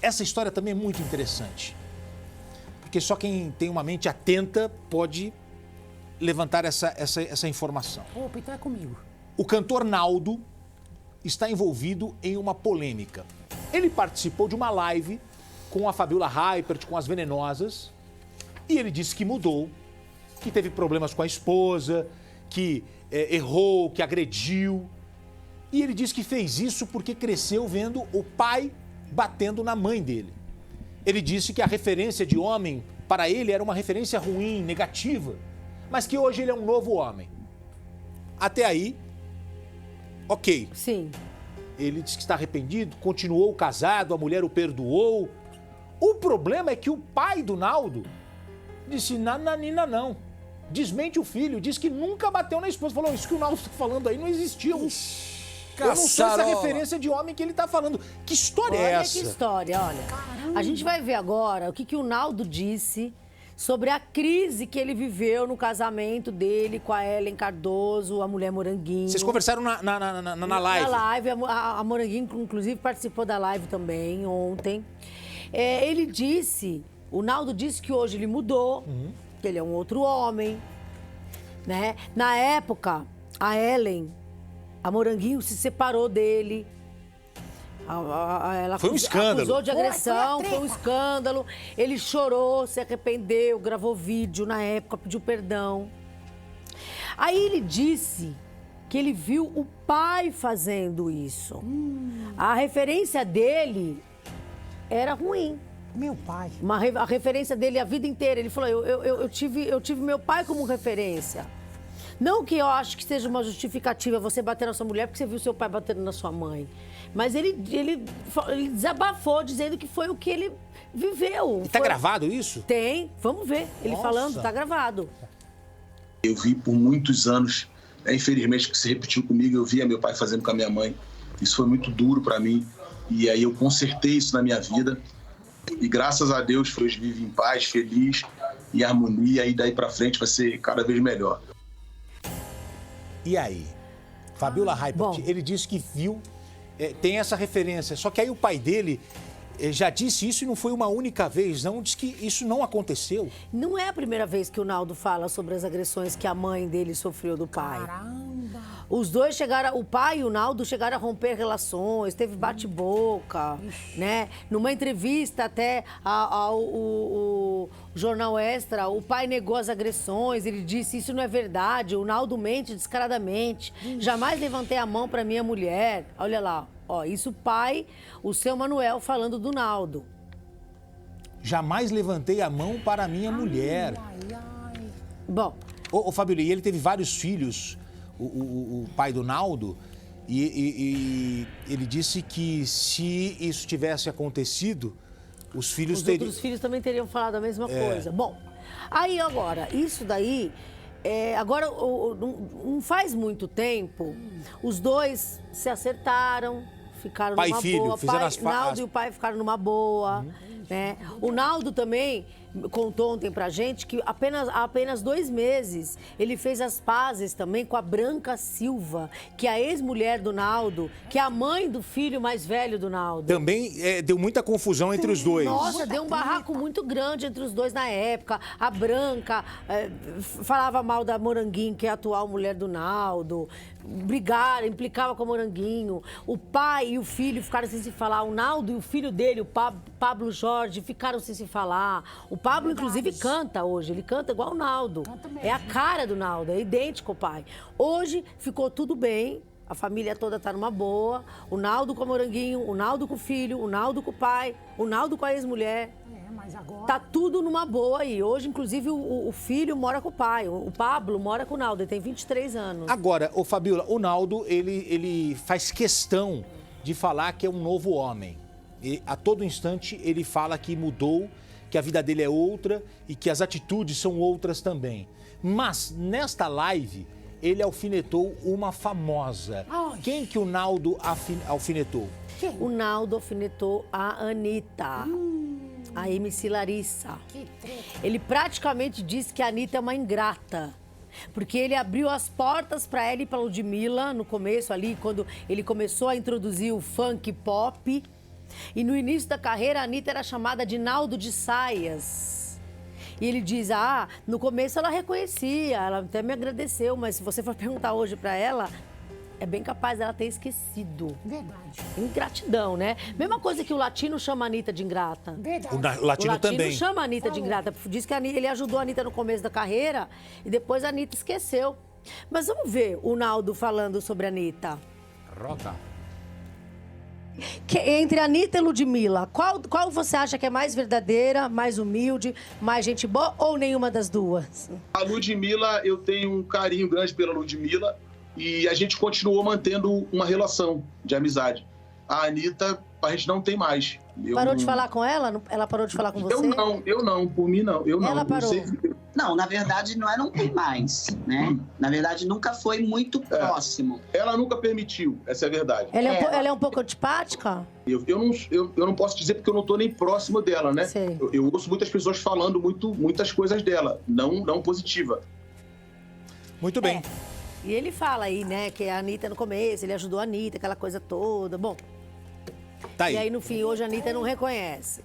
Essa história também é muito interessante. Porque só quem tem uma mente atenta pode levantar essa informação. Opa, então é comigo. O cantor Naldo está envolvido em uma polêmica. Ele participou de uma live com a Fabiola Hypert, com as Venenosas, e ele disse que mudou, que teve problemas com a esposa, que errou, que agrediu. E ele disse que fez isso porque cresceu vendo o pai batendo na mãe dele. Ele disse que a referência de homem, para ele, era uma referência ruim, negativa, mas que hoje ele é um novo homem. Até aí, ok. Sim. Ele disse que está arrependido, continuou casado, a mulher o perdoou. O problema é que o pai do Naldo disse, nananina não. Desmente o filho, diz que nunca bateu na esposa. Falou, isso que o Naldo está falando aí não existiu. Eu não sou essa referência de homem que ele está falando. Que história é essa? Olha que história, olha. Caramba. A gente vai ver agora o que o Naldo disse sobre a crise que ele viveu no casamento dele com a Ellen Cardoso, a mulher Moranguinho. Vocês conversaram na live? Na live, a Moranguinho, inclusive, participou da live também ontem. Ele disse, o Naldo disse que hoje ele mudou, que ele é um outro homem, né? Na época, a Ellen, a Moranguinho se separou dele. Ela foi um escândalo. Acusou de agressão, foi um escândalo. Ele chorou, se arrependeu, gravou vídeo na época, pediu perdão. Aí ele disse que ele viu o pai fazendo isso. A referência dele era ruim. Meu pai. A referência dele a vida inteira. Ele falou, eu tive meu pai como referência. Não que eu acho que seja uma justificativa você bater na sua mulher porque você viu seu pai batendo na sua mãe. Mas ele desabafou dizendo que foi o que ele viveu. E tá gravado isso? Tem, vamos ver. Ele falando, tá gravado. Eu vi por muitos anos, infelizmente que se repetiu comigo, eu via meu pai fazendo com a minha mãe. Isso foi muito duro para mim. E aí eu consertei isso na minha vida. E graças a Deus, hoje vive em paz, feliz, em harmonia. E daí para frente vai ser cada vez melhor. E aí? Fabiola Hypert, ele disse que viu, tem essa referência. Só que aí o pai dele já disse isso e não foi uma única vez, não. Diz que isso não aconteceu. Não é a primeira vez que o Naldo fala sobre as agressões que a mãe dele sofreu do pai. Caramba! Os dois chegaram, o pai e o Naldo chegaram a romper relações, teve bate-boca, né? Numa entrevista até ao Jornal Extra, o pai negou as agressões, ele disse, isso não é verdade, o Naldo mente descaradamente, jamais levantei a mão para minha mulher. Olha lá, ó, isso o pai, o seu Manuel falando do Naldo. Jamais levantei a mão para minha mulher. Bom. Ô Fabiola, e ele teve vários filhos, o pai do Naldo, e ele disse que se isso tivesse acontecido, os filhos teriam... Os outros filhos também teriam falado a mesma coisa. Bom, aí agora, isso daí, agora não faz muito tempo, os dois se acertaram, ficaram pai numa e filho, boa. fizeram O Naldo e o pai ficaram numa boa, né? O Naldo também contou ontem pra gente que há apenas 2 meses ele fez as pazes também com a Branca Silva, que é a ex-mulher do Naldo, que é a mãe do filho mais velho do Naldo. Também deu muita confusão entre os dois. Nossa, deu um barraco muito grande entre os dois na época. A Branca falava mal da Moranguinho, que é a atual mulher do Naldo. Brigaram, implicava com a Moranguinho. O pai e o filho ficaram sem se falar. O Naldo e o filho dele, o Pablo Jorge, ficaram sem se falar. O Pablo, inclusive, canta hoje. Ele canta igual o Naldo. É a cara do Naldo, é idêntico ao pai. Hoje ficou tudo bem. A família toda tá numa boa. O Naldo com a Moranguinho, o Naldo com o filho, o Naldo com o pai, o Naldo com a ex-mulher. Mas agora... Tá tudo numa boa aí. Hoje, inclusive, o filho mora com o pai. O Pablo mora com o Naldo, ele tem 23 anos. Agora, ô Fabiola, o Naldo, ele faz questão de falar que é um novo homem. E a todo instante ele fala que mudou, que a vida dele é outra e que as atitudes são outras também. Mas, nesta live, ele alfinetou uma famosa. Quem que o Naldo alfinetou? O Naldo alfinetou a Anitta. A MC Larissa. Ele praticamente disse que a Anitta é uma ingrata. Porque ele abriu as portas para ela e para Ludmilla no começo ali, quando ele começou a introduzir o funk pop. E no início da carreira, a Anitta era chamada de Naldo de Saias. E ele diz, no começo ela reconhecia, ela até me agradeceu, mas se você for perguntar hoje pra ela, é bem capaz dela ter esquecido. Verdade. Ingratidão, né? Mesma coisa que o latino chama a Anitta de ingrata. Verdade. O latino também. Chama a Anitta de ingrata. Diz que ele ajudou a Anitta no começo da carreira e depois a Anitta esqueceu. Mas vamos ver o Naldo falando sobre a Anitta. Roda. Entre a Anitta e Ludmilla, qual você acha que é mais verdadeira, mais humilde, mais gente boa ou nenhuma das duas? A Ludmilla, eu tenho um carinho grande pela Ludmilla e a gente continuou mantendo uma relação de amizade. A Anitta, a gente não tem mais. Parou de falar com ela? Ela parou de falar com você? Eu não, por mim não. Eu não. Ela parou? Não, na verdade não tem mais, né? Na verdade nunca foi muito próximo. Ela nunca permitiu, essa é a verdade. Ela é um pouco antipática? Eu não posso dizer porque eu não estou nem próximo dela, né? Sei. Eu ouço muitas pessoas falando muitas coisas dela, não positiva. Muito bem. E ele fala aí, né, que a Anitta no começo, ele ajudou a Anitta, aquela coisa toda. Bom, Tá aí. e aí no fim, hoje a Anitta não reconhece.